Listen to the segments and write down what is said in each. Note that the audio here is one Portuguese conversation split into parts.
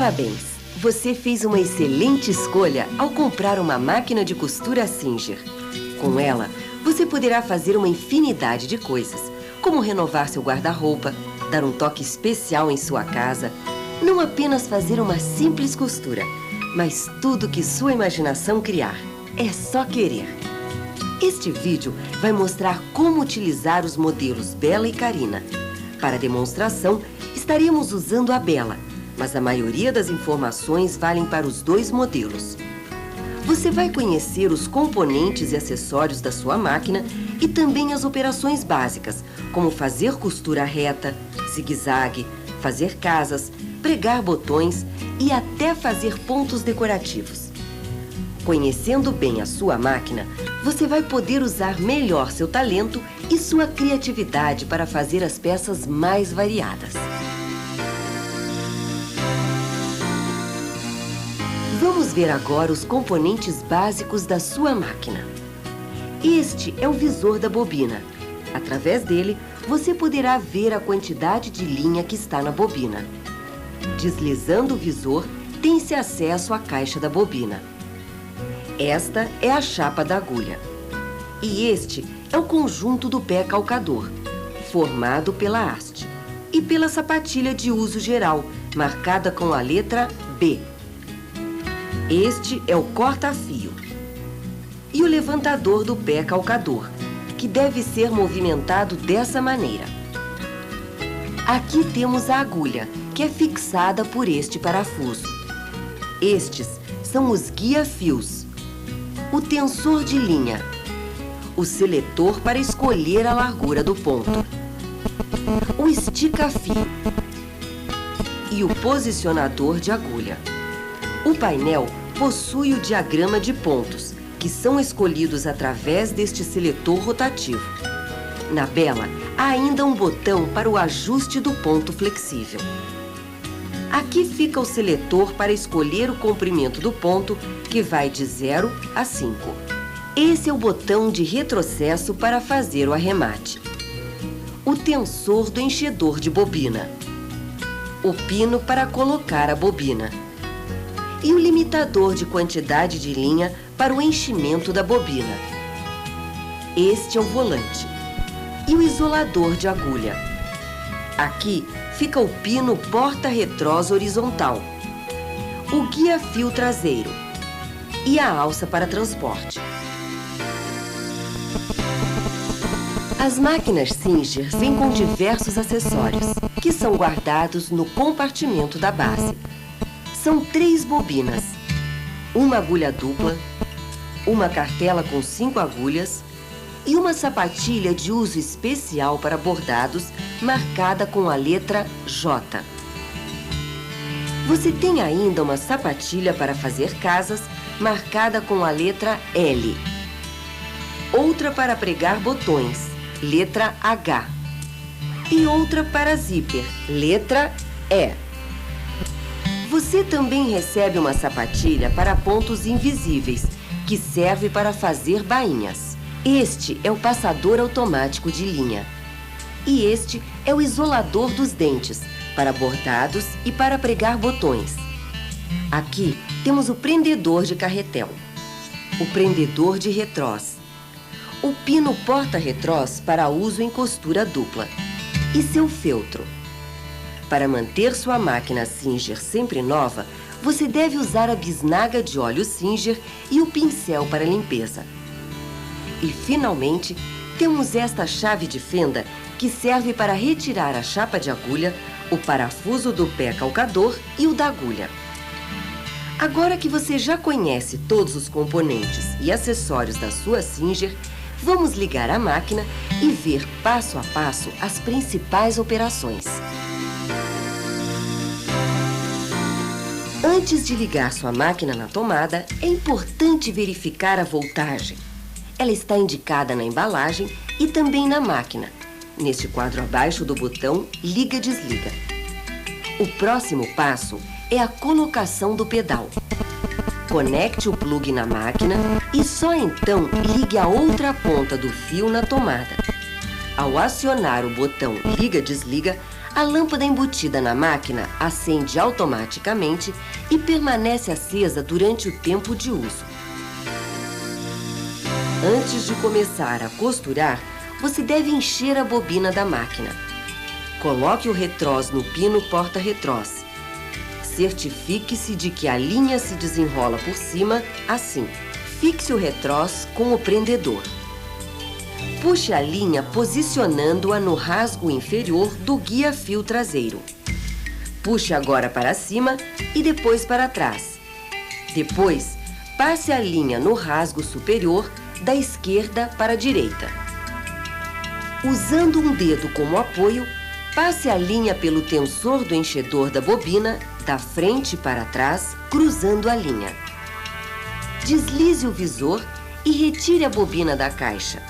Parabéns! Você fez uma excelente escolha ao comprar uma máquina de costura Singer. Com ela, você poderá fazer uma infinidade de coisas, como renovar seu guarda-roupa, dar um toque especial em sua casa, não apenas fazer uma simples costura, mas tudo que sua imaginação criar. É só querer. Este vídeo vai mostrar como utilizar os modelos Bela e Karina. Para demonstração, estaremos usando a Bela, mas a maioria das informações valem para os dois modelos. Você vai conhecer os componentes e acessórios da sua máquina e também as operações básicas, como fazer costura reta, zigue-zague, fazer casas, pregar botões e até fazer pontos decorativos. Conhecendo bem a sua máquina, você vai poder usar melhor seu talento e sua criatividade para fazer as peças mais variadas. Vamos ver agora os componentes básicos da sua máquina. Este é o visor da bobina. Através dele, você poderá ver a quantidade de linha que está na bobina. Deslizando o visor, tem-se acesso à caixa da bobina. Esta é a chapa da agulha. E este é o conjunto do pé calcador, formado pela haste, e pela sapatilha de uso geral, marcada com a letra B. Este é o corta-fio e o levantador do pé calcador, que deve ser movimentado dessa maneira. Aqui temos a agulha, que é fixada por este parafuso. Estes são os guia-fios, o tensor de linha, o seletor para escolher a largura do ponto, o estica-fio e o posicionador de agulha. O painel possui o diagrama de pontos, que são escolhidos através deste seletor rotativo. Na Bela, há ainda um botão para o ajuste do ponto flexível. Aqui fica o seletor para escolher o comprimento do ponto, que vai de 0 a 5. Esse é o botão de retrocesso para fazer o arremate. O tensor do enchedor de bobina. O pino para colocar a bobina. E o limitador de quantidade de linha para o enchimento da bobina. Este é o volante. E o isolador de agulha. Aqui fica o pino porta-retrós horizontal, o guia-fio traseiro e a alça para transporte. As máquinas Singer vêm com diversos acessórios, que são guardados no compartimento da base. São 3 bobinas, uma agulha dupla, uma cartela com 5 agulhas e uma sapatilha de uso especial para bordados marcada com a letra J. Você tem ainda uma sapatilha para fazer casas marcada com a letra L. Outra para pregar botões, letra H. E outra para zíper, letra E. Você também recebe uma sapatilha para pontos invisíveis, que serve para fazer bainhas. Este é o passador automático de linha. E este é o isolador dos dentes, para bordados e para pregar botões. Aqui temos o prendedor de carretel, o prendedor de retrós, o pino porta-retrós para uso em costura dupla e seu feltro. Para manter sua máquina Singer sempre nova, você deve usar a bisnaga de óleo Singer e o pincel para limpeza. E, finalmente, temos esta chave de fenda que serve para retirar a chapa de agulha, o parafuso do pé calcador e o da agulha. Agora que você já conhece todos os componentes e acessórios da sua Singer, vamos ligar a máquina e ver passo a passo as principais operações. Antes de ligar sua máquina na tomada, é importante verificar a voltagem. Ela está indicada na embalagem e também na máquina, neste quadro abaixo do botão Liga-Desliga. O próximo passo é a colocação do pedal. Conecte o plugue na máquina e só então ligue a outra ponta do fio na tomada. Ao acionar o botão Liga-Desliga, A lâmpada embutida na máquina acende automaticamente e permanece acesa durante o tempo de uso. Antes de começar a costurar, você deve encher a bobina da máquina. Coloque o retrós no pino porta-retrós. Certifique-se de que a linha se desenrola por cima, assim. Fixe o retrós com o prendedor. Puxe a linha posicionando-a no rasgo inferior do guia-fio traseiro. Puxe agora para cima e depois para trás. Depois, passe a linha no rasgo superior da esquerda para a direita. Usando um dedo como apoio, passe a linha pelo tensor do enchedor da bobina, da frente para trás, cruzando a linha. Deslize o visor e retire a bobina da caixa.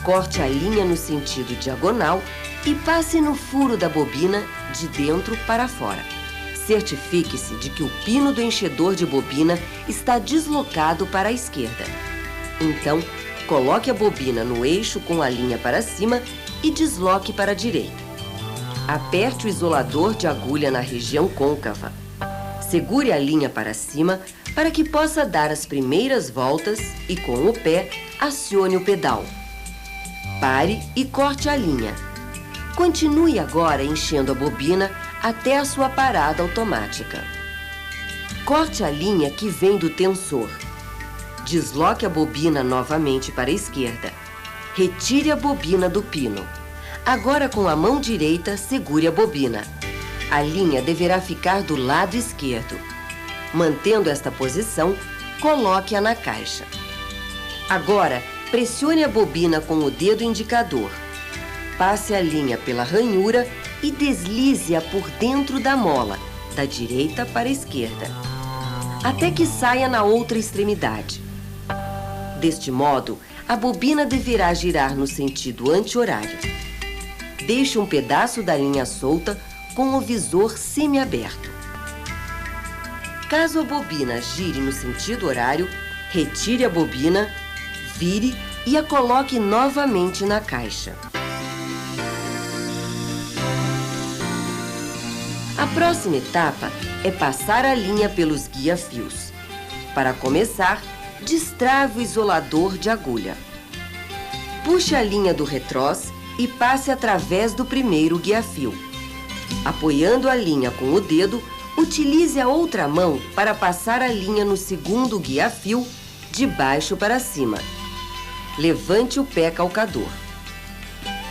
Corte a linha no sentido diagonal e passe no furo da bobina de dentro para fora. Certifique-se de que o pino do enchedor de bobina está deslocado para a esquerda. Então, coloque a bobina no eixo com a linha para cima e desloque para a direita. Aperte o isolador de agulha na região côncava. Segure a linha para cima para que possa dar as primeiras voltas e, com o pé, acione o pedal. Pare e corte a linha. Continue agora enchendo a bobina até a sua parada automática. Corte a linha que vem do tensor. Desloque a bobina novamente para a esquerda. Retire a bobina do pino. Agora, com a mão direita, segure a bobina. A linha deverá ficar do lado esquerdo. Mantendo esta posição, coloque-a na caixa. Agora, pressione a bobina com o dedo indicador. Passe a linha pela ranhura e deslize-a por dentro da mola, da direita para a esquerda, até que saia na outra extremidade. Deste modo, a bobina deverá girar no sentido anti-horário. Deixe um pedaço da linha solta com o visor semiaberto. Caso a bobina gire no sentido horário, retire a bobina, vire e a coloque novamente na caixa. A próxima etapa é passar a linha pelos guia-fios. Para começar, destrave o isolador de agulha. Puxe a linha do retrós e passe através do primeiro guia-fio. Apoiando a linha com o dedo, utilize a outra mão para passar a linha no segundo guia-fio, de baixo para cima. Levante o pé calcador.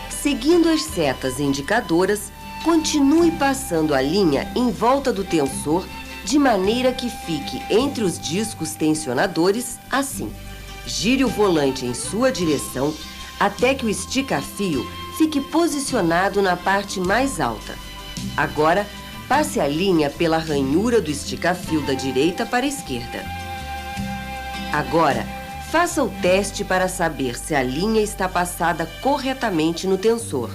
Seguindo as setas indicadoras, continue passando a linha em volta do tensor de maneira que fique entre os discos tensionadores, assim. Gire o volante em sua direção até que o estica-fio fique posicionado na parte mais alta. Agora, passe a linha pela ranhura do estica-fio da direita para a esquerda. Agora, faça o teste para saber se a linha está passada corretamente no tensor.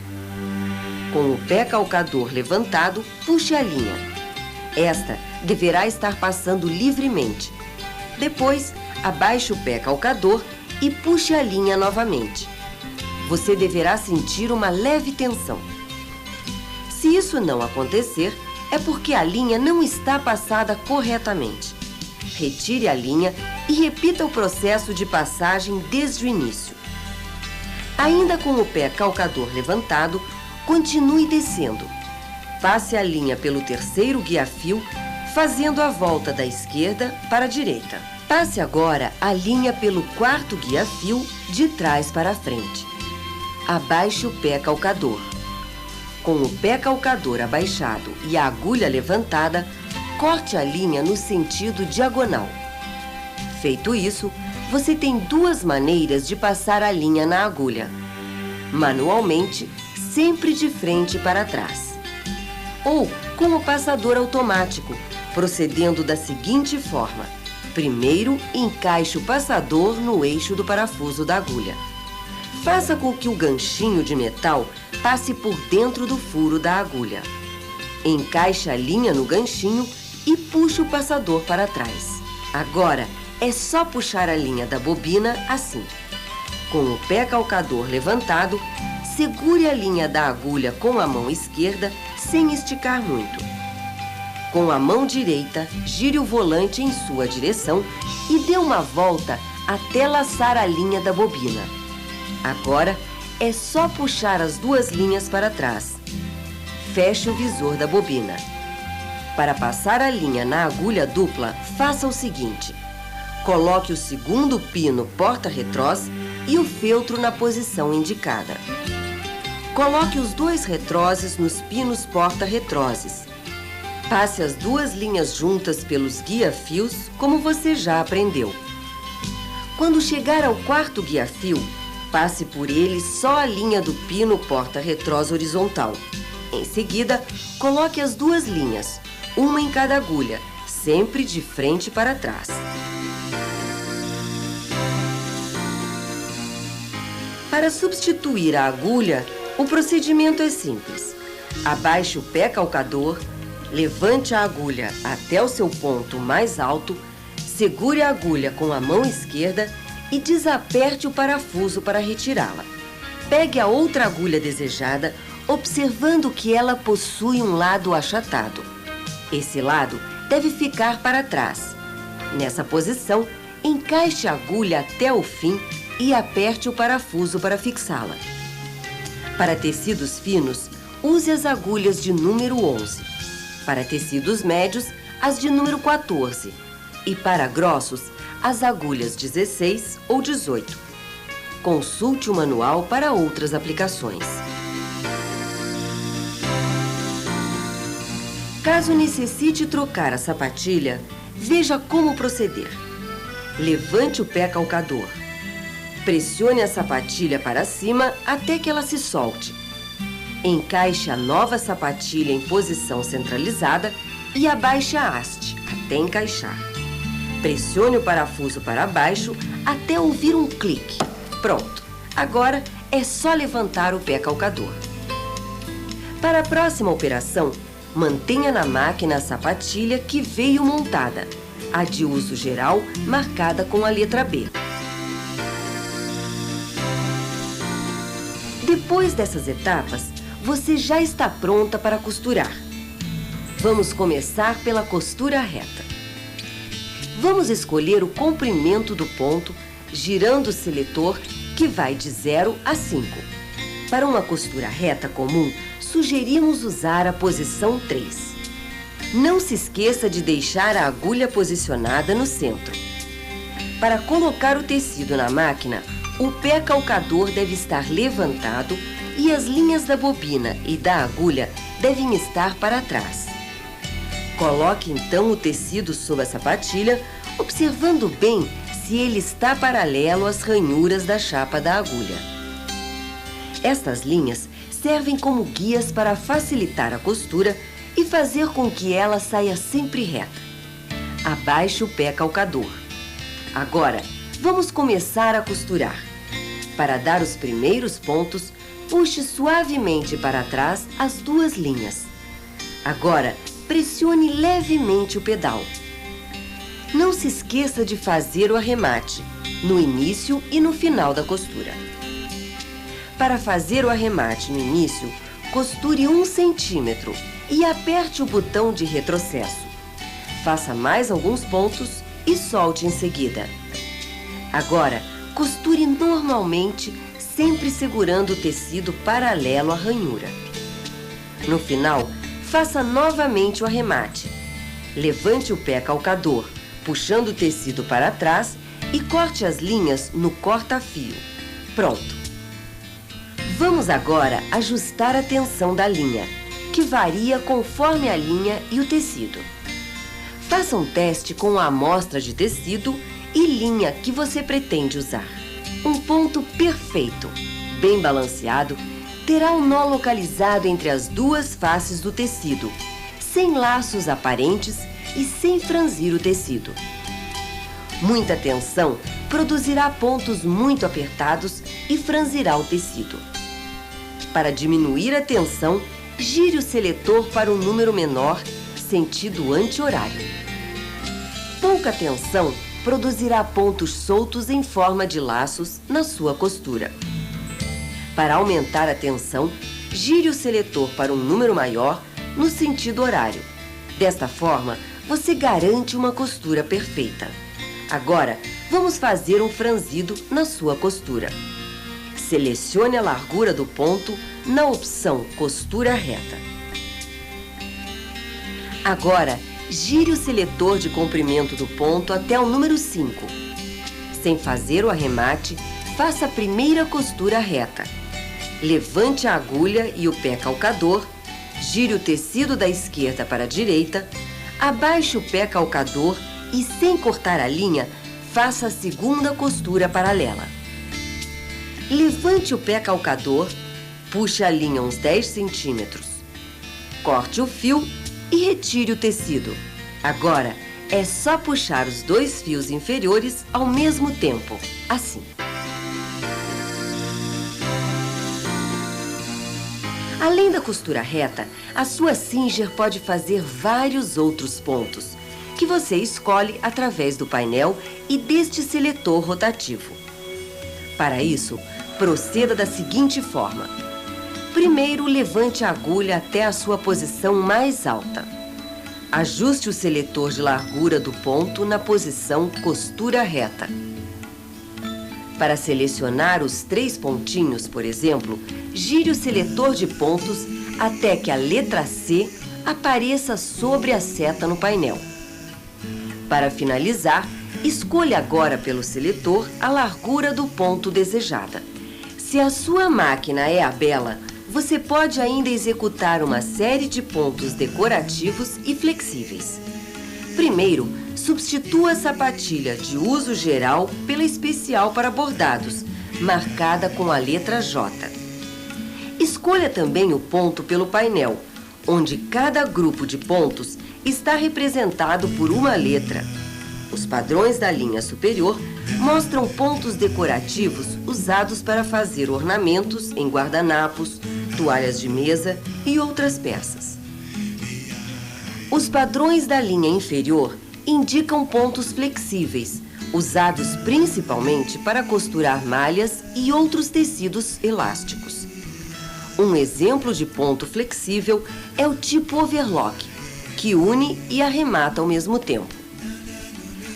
Com o pé calcador levantado, puxe a linha. Esta deverá estar passando livremente. Depois, abaixe o pé calcador e puxe a linha novamente. Você deverá sentir uma leve tensão. Se isso não acontecer, é porque a linha não está passada corretamente. Retire a linha e repita o processo de passagem desde o início. Ainda com o pé calcador levantado, continue descendo. Passe a linha pelo terceiro guia-fio, fazendo a volta da esquerda para a direita. Passe agora a linha pelo quarto guia-fio, de trás para a frente. Abaixe o pé calcador. Com o pé calcador abaixado e a agulha levantada, corte a linha no sentido diagonal. Feito isso, você tem duas maneiras de passar a linha na agulha. Manualmente, sempre de frente para trás. Ou com o passador automático, procedendo da seguinte forma. Primeiro, encaixe o passador no eixo do parafuso da agulha. Faça com que o ganchinho de metal passe por dentro do furo da agulha. Encaixe a linha no ganchinho e puxe o passador para trás. Agora, é só puxar a linha da bobina assim. Com o pé calcador levantado, segure a linha da agulha com a mão esquerda, sem esticar muito. Com a mão direita, gire o volante em sua direção e dê uma volta até laçar a linha da bobina. Agora, é só puxar as duas linhas para trás. Feche o visor da bobina. Para passar a linha na agulha dupla, faça o seguinte: coloque o segundo pino porta-retrós e o feltro na posição indicada. Coloque os dois retroses nos pinos porta-retroses. Passe as duas linhas juntas pelos guia-fios, como você já aprendeu. Quando chegar ao quarto guia-fio, passe por ele só a linha do pino porta-retrós horizontal. Em seguida, coloque as duas linhas, uma em cada agulha, sempre de frente para trás. Para substituir a agulha, o procedimento é simples. Abaixe o pé calcador, levante a agulha até o seu ponto mais alto, segure a agulha com a mão esquerda e desaperte o parafuso para retirá-la. Pegue a outra agulha desejada, observando que ela possui um lado achatado. Esse lado deve ficar para trás. Nessa posição, encaixe a agulha até o fim e aperte o parafuso para fixá-la. Para tecidos finos, use as agulhas de número 11. Para tecidos médios, as de número 14. E para grossos, as agulhas 16 ou 18. Consulte o manual para outras aplicações. Caso necessite trocar a sapatilha, veja como proceder. Levante o pé calcador. Pressione a sapatilha para cima até que ela se solte. Encaixe a nova sapatilha em posição centralizada e abaixe a haste até encaixar. Pressione o parafuso para baixo até ouvir um clique. Pronto! Agora é só levantar o pé calcador. Para a próxima operação, mantenha na máquina a sapatilha que veio montada, a de uso geral marcada com a letra B. Depois dessas etapas, você já está pronta para costurar. Vamos começar pela costura reta. Vamos escolher o comprimento do ponto, girando o seletor, que vai de 0 a 5. Para uma costura reta comum, sugerimos usar a posição 3. Não se esqueça de deixar a agulha posicionada no centro. Para colocar o tecido na máquina, o pé calcador deve estar levantado e as linhas da bobina e da agulha devem estar para trás. Coloque então o tecido sob a sapatilha, observando bem se ele está paralelo às ranhuras da chapa da agulha. Estas linhas servem como guias para facilitar a costura e fazer com que ela saia sempre reta. Abaixe o pé calcador. Agora, vamos começar a costurar. Para dar os primeiros pontos, puxe suavemente para trás as duas linhas. Agora, pressione levemente o pedal. Não se esqueça de fazer o arremate, no início e no final da costura. Para fazer o arremate no início, costure 1 centímetro e aperte o botão de retrocesso. Faça mais alguns pontos e solte em seguida. Agora, costure normalmente, sempre segurando o tecido paralelo à ranhura. No final, faça novamente o arremate. Levante o pé calcador, puxando o tecido para trás e corte as linhas no corta-fio. Pronto! Vamos agora ajustar a tensão da linha, que varia conforme a linha e o tecido. Faça um teste com a amostra de tecido e linha que você pretende usar. Um ponto perfeito, bem balanceado, terá um nó localizado entre as duas faces do tecido, sem laços aparentes e sem franzir o tecido. Muita tensão produzirá pontos muito apertados e franzirá o tecido. Para diminuir a tensão, gire o seletor para um número menor, sentido anti-horário. Pouca tensão produzirá pontos soltos em forma de laços na sua costura. Para aumentar a tensão, gire o seletor para um número maior, no sentido horário. Desta forma, você garante uma costura perfeita. Agora, vamos fazer um franzido na sua costura. Selecione a largura do ponto na opção Costura Reta. Agora, gire o seletor de comprimento do ponto até o número 5. Sem fazer o arremate, faça a primeira costura reta. Levante a agulha e o pé calcador, gire o tecido da esquerda para a direita, abaixe o pé calcador e, sem cortar a linha, faça a segunda costura paralela. Levante o pé calcador, puxe a linha uns 10 centímetros. Corte o fio e retire o tecido. Agora, é só puxar os 2 fios inferiores ao mesmo tempo, assim. Além da costura reta, a sua Singer pode fazer vários outros pontos, que você escolhe através do painel e deste seletor rotativo. Para isso, proceda da seguinte forma. Primeiro, levante a agulha até a sua posição mais alta. Ajuste o seletor de largura do ponto na posição costura reta. Para selecionar os 3 pontinhos, por exemplo, gire o seletor de pontos até que a letra C apareça sobre a seta no painel. Para finalizar, escolha agora pelo seletor a largura do ponto desejada. Se a sua máquina é a Bela, você pode ainda executar uma série de pontos decorativos e flexíveis. Primeiro, substitua a sapatilha de uso geral pela especial para bordados, marcada com a letra J. Escolha também o ponto pelo painel, onde cada grupo de pontos está representado por uma letra. Os padrões da linha superior mostram pontos decorativos usados para fazer ornamentos em guardanapos, toalhas de mesa e outras peças. Os padrões da linha inferior indicam pontos flexíveis, usados principalmente para costurar malhas e outros tecidos elásticos. Um exemplo de ponto flexível é o tipo overlock, que une e arremata ao mesmo tempo.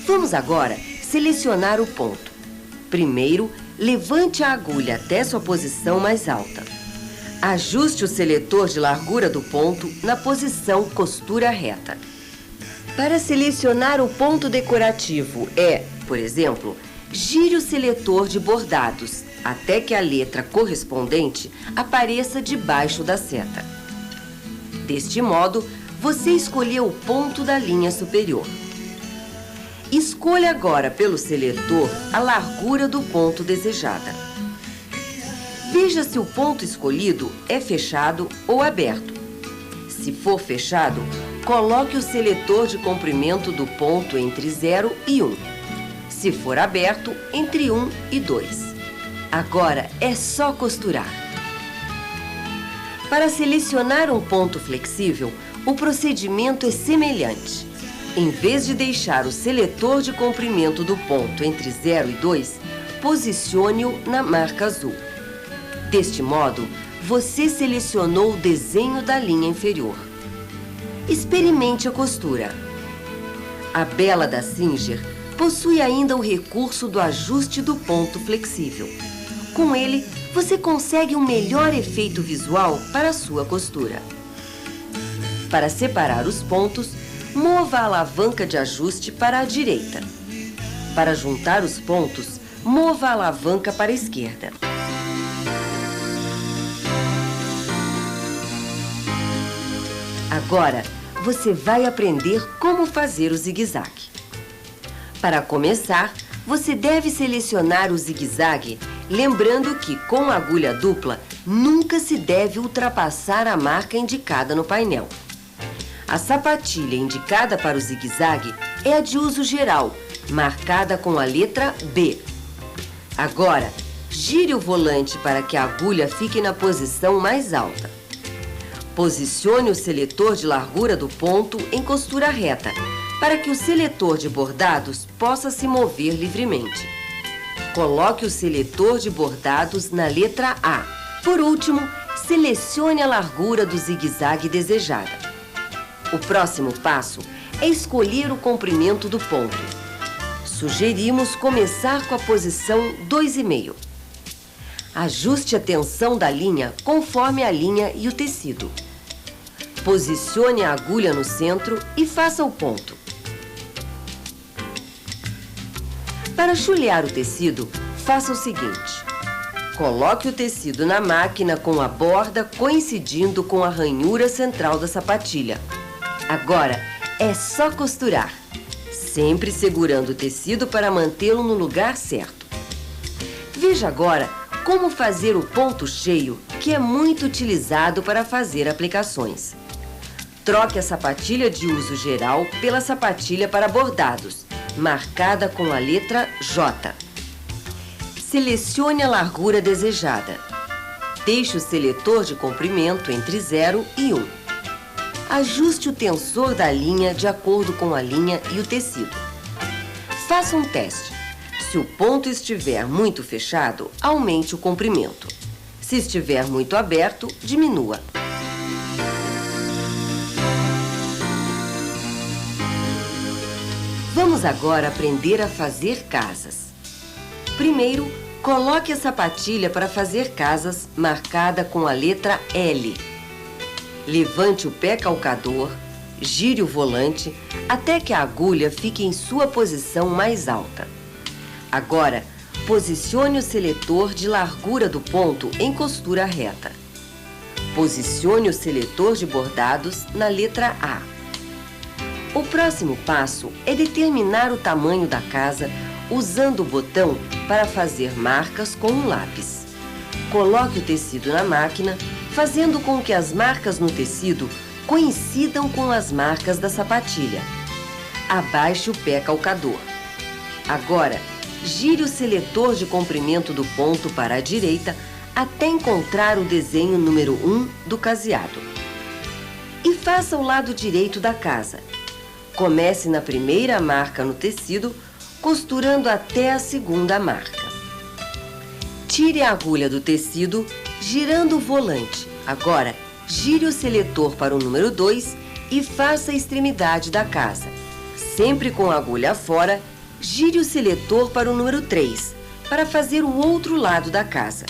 Vamos agora selecionar o ponto. Primeiro, levante a agulha até sua posição mais alta. Ajuste o seletor de largura do ponto na posição costura reta. Para selecionar o ponto decorativo por exemplo, gire o seletor de bordados até que a letra correspondente apareça debaixo da seta. Deste modo, você escolheu o ponto da linha superior. Escolha agora pelo seletor a largura do ponto desejada. Veja se o ponto escolhido é fechado ou aberto. Se for fechado, coloque o seletor de comprimento do ponto entre 0 e 1. Se for aberto, entre 1 e 2. Agora é só costurar. Para selecionar um ponto flexível, o procedimento é semelhante. Em vez de deixar o seletor de comprimento do ponto entre 0 e 2, posicione-o na marca azul. Deste modo, você selecionou o desenho da linha inferior. Experimente a costura. A Bela da Singer possui ainda o recurso do ajuste do ponto flexível. Com ele, você consegue um melhor efeito visual para a sua costura. Para separar os pontos, mova a alavanca de ajuste para a direita. Para juntar os pontos, mova a alavanca para a esquerda. Agora, você vai aprender como fazer o zigue-zague. Para começar, você deve selecionar o zigue-zague, lembrando que, com a agulha dupla, nunca se deve ultrapassar a marca indicada no painel. A sapatilha indicada para o zigue-zague é a de uso geral, marcada com a letra B. Agora, gire o volante para que a agulha fique na posição mais alta. Posicione o seletor de largura do ponto em costura reta, para que o seletor de bordados possa se mover livremente. Coloque o seletor de bordados na letra A. Por último, selecione a largura do zigue-zague desejada. O próximo passo é escolher o comprimento do ponto. Sugerimos começar com a posição 2,5. Ajuste a tensão da linha conforme a linha e o tecido. Posicione a agulha no centro e faça o ponto. Para chulear o tecido, faça o seguinte. Coloque o tecido na máquina com a borda coincidindo com a ranhura central da sapatilha. Agora, é só costurar, sempre segurando o tecido para mantê-lo no lugar certo. Veja agora como fazer o ponto cheio, que é muito utilizado para fazer aplicações. Troque a sapatilha de uso geral pela sapatilha para bordados, marcada com a letra J. Selecione a largura desejada. Deixe o seletor de comprimento entre 0 e 1. Ajuste o tensor da linha de acordo com a linha e o tecido. Faça um teste. Se o ponto estiver muito fechado, aumente o comprimento. Se estiver muito aberto, diminua. Vamos agora aprender a fazer casas. Primeiro, coloque a sapatilha para fazer casas marcada com a letra L. Levante o pé calcador, gire o volante até que a agulha fique em sua posição mais alta. Agora, posicione o seletor de largura do ponto em costura reta. Posicione o seletor de bordados na letra A. O próximo passo é determinar o tamanho da casa usando o botão para fazer marcas com um lápis. Coloque o tecido na máquina, fazendo com que as marcas no tecido coincidam com as marcas da sapatilha. Abaixe o pé calcador. Agora, gire o seletor de comprimento do ponto para a direita até encontrar o desenho número 1 do caseado. E faça o lado direito da casa. Comece na primeira marca no tecido, costurando até a segunda marca. Tire a agulha do tecido, girando o volante. Agora, gire o seletor para o número 2 e faça a extremidade da casa. Sempre com a agulha fora, gire o seletor para o número 3, para fazer o outro lado da casa.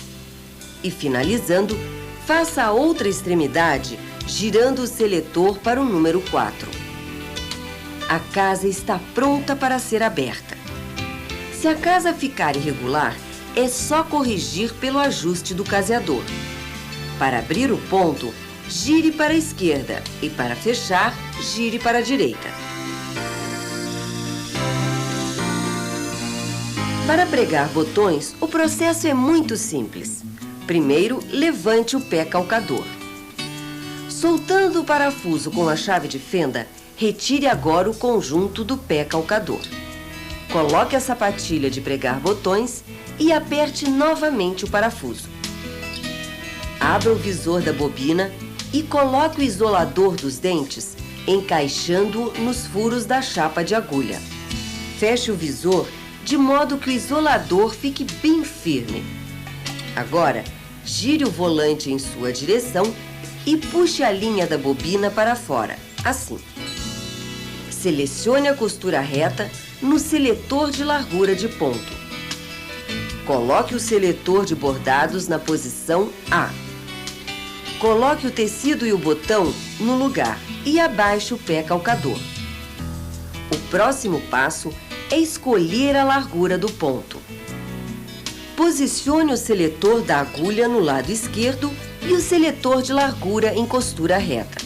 E finalizando, faça a outra extremidade, girando o seletor para o número 4. A casa está pronta para ser aberta. Se a casa ficar irregular, é só corrigir pelo ajuste do caseador. Para abrir o ponto, gire para a esquerda e para fechar, gire para a direita. Para pregar botões, o processo é muito simples. Primeiro, levante o pé calcador. Soltando o parafuso com a chave de fenda, retire agora o conjunto do pé calcador. Coloque a sapatilha de pregar botões e aperte novamente o parafuso. Abra o visor da bobina e coloque o isolador dos dentes, encaixando-o nos furos da chapa de agulha. Feche o visor de modo que o isolador fique bem firme. Agora, gire o volante em sua direção e puxe a linha da bobina para fora, assim. Selecione a costura reta no seletor de largura de ponto. Coloque o seletor de bordados na posição A. Coloque o tecido e o botão no lugar e abaixe o pé calcador. O próximo passo é escolher a largura do ponto. Posicione o seletor da agulha no lado esquerdo e o seletor de largura em costura reta.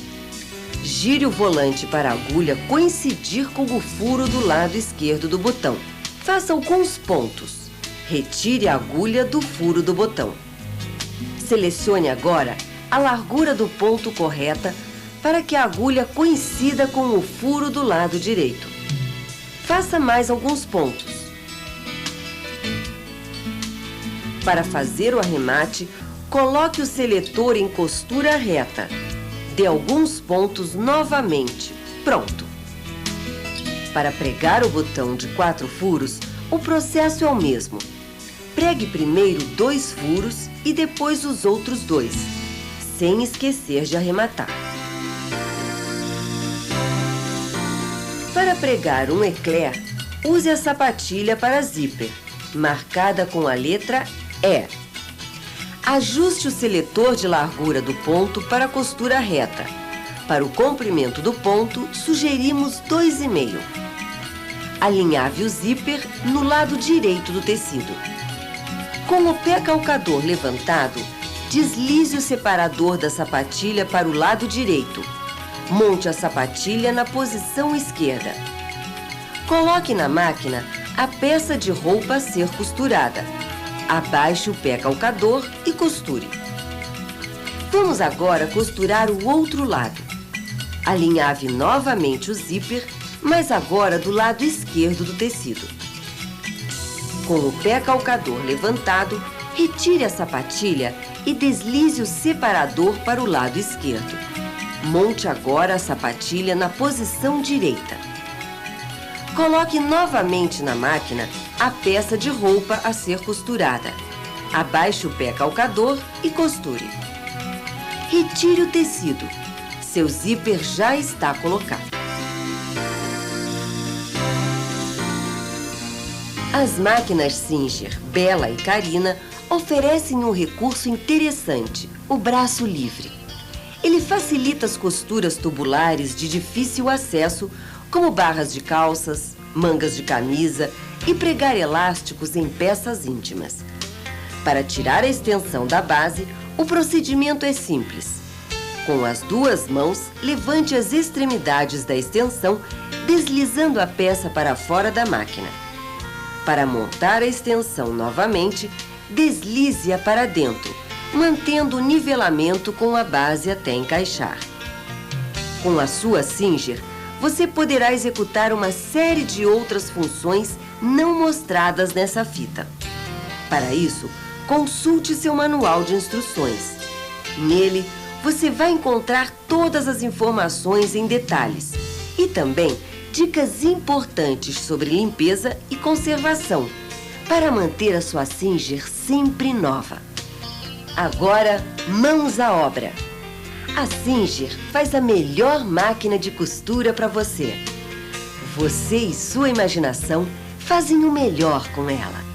Gire o volante para a agulha coincidir com o furo do lado esquerdo do botão. Faça alguns pontos. Retire a agulha do furo do botão. Selecione agora a largura do ponto correta para que a agulha coincida com o furo do lado direito. Faça mais alguns pontos. Para fazer o arremate, coloque o seletor em costura reta. Dê alguns pontos novamente. Pronto! Para pregar o botão de 4 furos, o processo é o mesmo. Pregue primeiro 2 furos e depois os outros 2, sem esquecer de arrematar. Para pregar um eclair, use a sapatilha para zíper, marcada com a letra E. Ajuste o seletor de largura do ponto para a costura reta. Para o comprimento do ponto, sugerimos 2,5. Alinhave o zíper no lado direito do tecido. Com o pé calcador levantado, deslize o separador da sapatilha para o lado direito. Monte a sapatilha na posição esquerda. Coloque na máquina a peça de roupa a ser costurada. Abaixe o pé calcador e costure. Vamos agora costurar o outro lado. Alinhave novamente o zíper, mas agora do lado esquerdo do tecido. Com o pé calcador levantado, retire a sapatilha e deslize o separador para o lado esquerdo. Monte agora a sapatilha na posição direita. Coloque novamente na máquina a peça de roupa a ser costurada. Abaixe o pé calcador e costure. Retire o tecido. Seu zíper já está colocado. As máquinas Singer, Bela e Carina oferecem um recurso interessante, o braço livre. Ele facilita as costuras tubulares de difícil acesso, como barras de calças, mangas de camisa e pregar elásticos em peças íntimas. Para tirar a extensão da base, o procedimento é simples. Com as duas mãos, levante as extremidades da extensão, deslizando a peça para fora da máquina. Para montar a extensão novamente, deslize-a para dentro, mantendo o nivelamento com a base até encaixar. Com a sua Singer, você poderá executar uma série de outras funções não mostradas nessa fita. Para isso, consulte seu manual de instruções. Nele, você vai encontrar todas as informações em detalhes e também dicas importantes sobre limpeza e conservação para manter a sua Singer sempre nova. Agora, mãos à obra! A Singer faz a melhor máquina de costura para você. Você e sua imaginação fazem o melhor com ela.